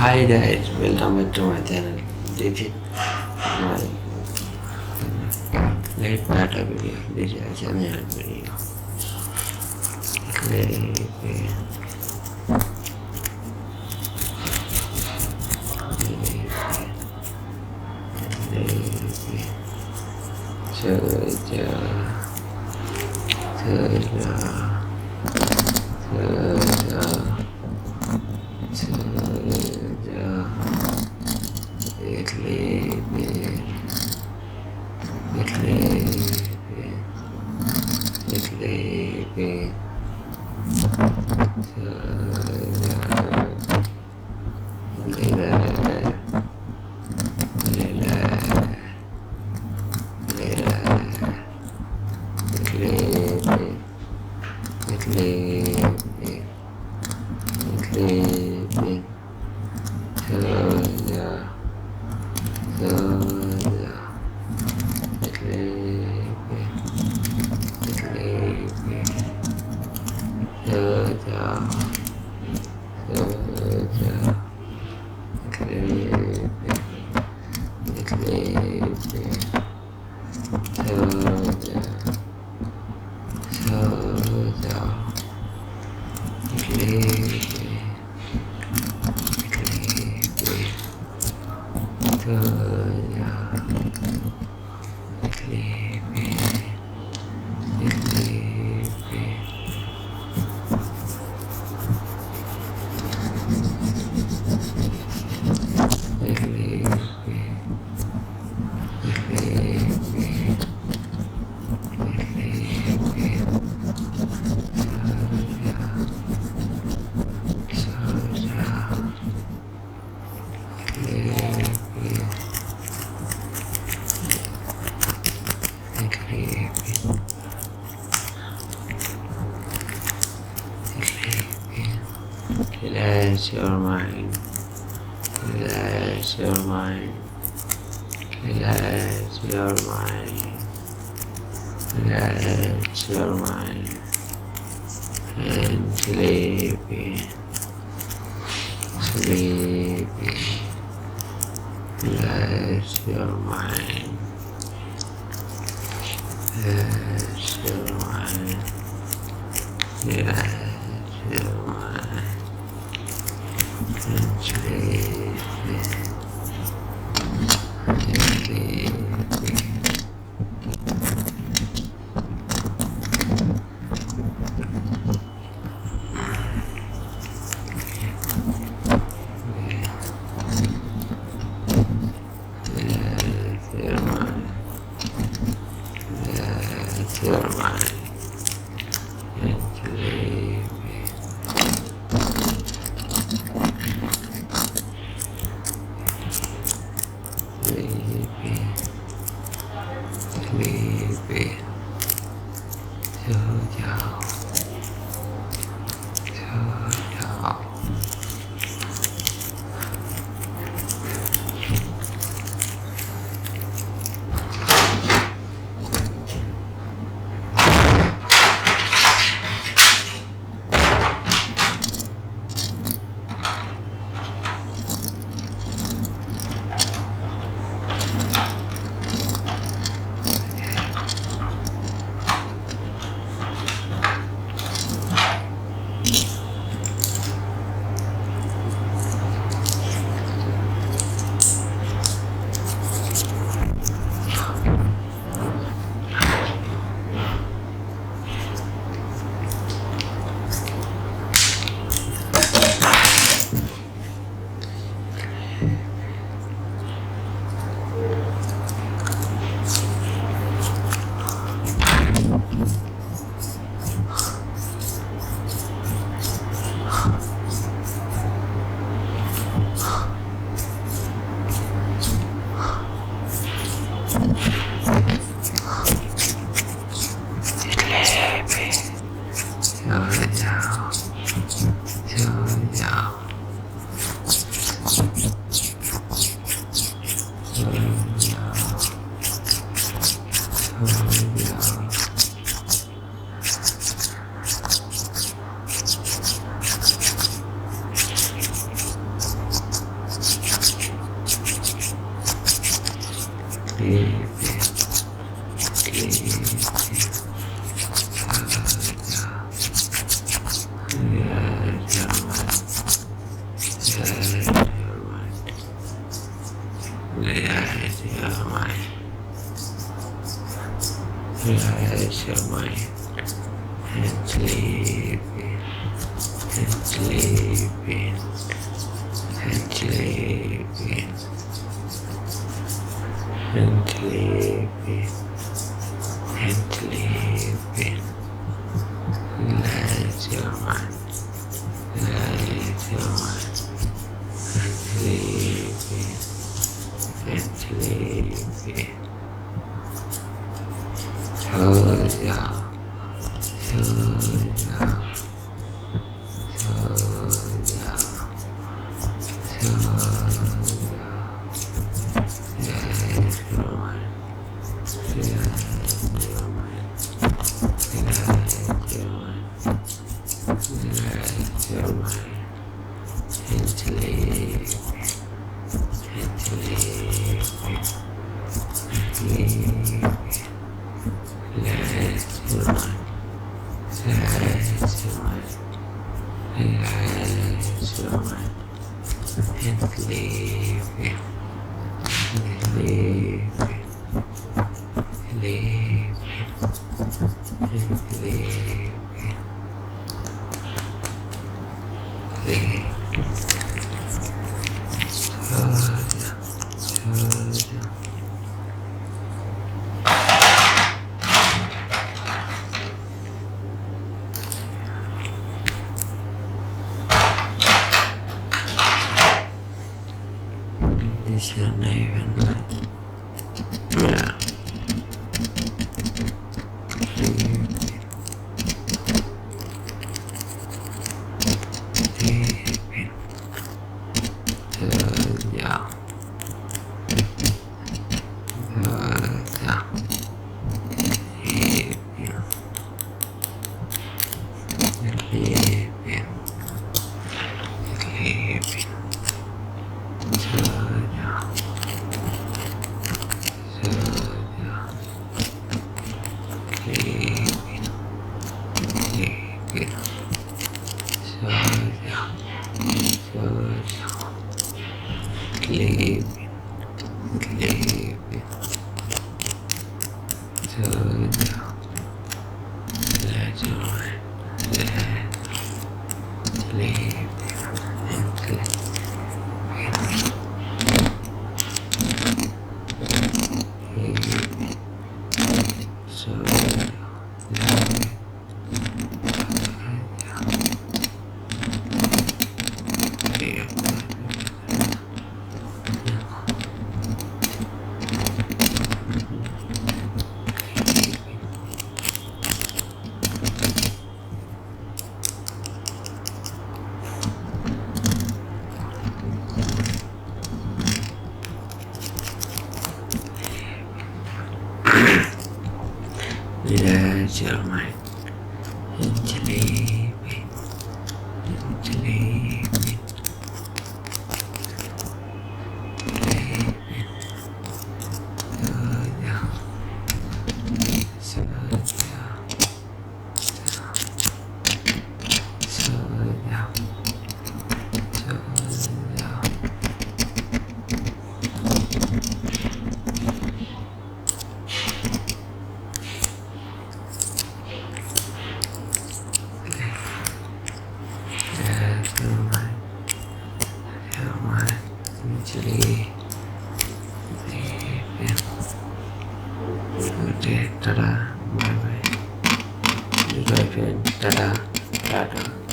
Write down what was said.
Hi guys, welcome back to my channel. This is my late night video. This is a channel video. Relax your mind, relax your mind, relax your mind, relax your mind, and sleepy, sleepy, relax your mind, relax your mind, relax your mind. Relax your mind and sleep in, and sleep in, and sleep in, and sleep in, and sleep in. Relax your mind, relax your mind, and sleep in, and sleep in. Close your eyes, close your eyes, close your eyes, close your eyes. Relax your mind, relax your mind, relax your mind, relax your mind, and sleep, and sleep, and sleep. Relax your mind, relax your mind, relax your mind, and sleep in, sleep in, sleep in, and sleep in, sleep. This your name and yeah. Relax your mind and sleep in, and sleep in, sleep in. Slow down, slow down, slow down. Okay, tada, bye bye. Bye bye, tada, tada.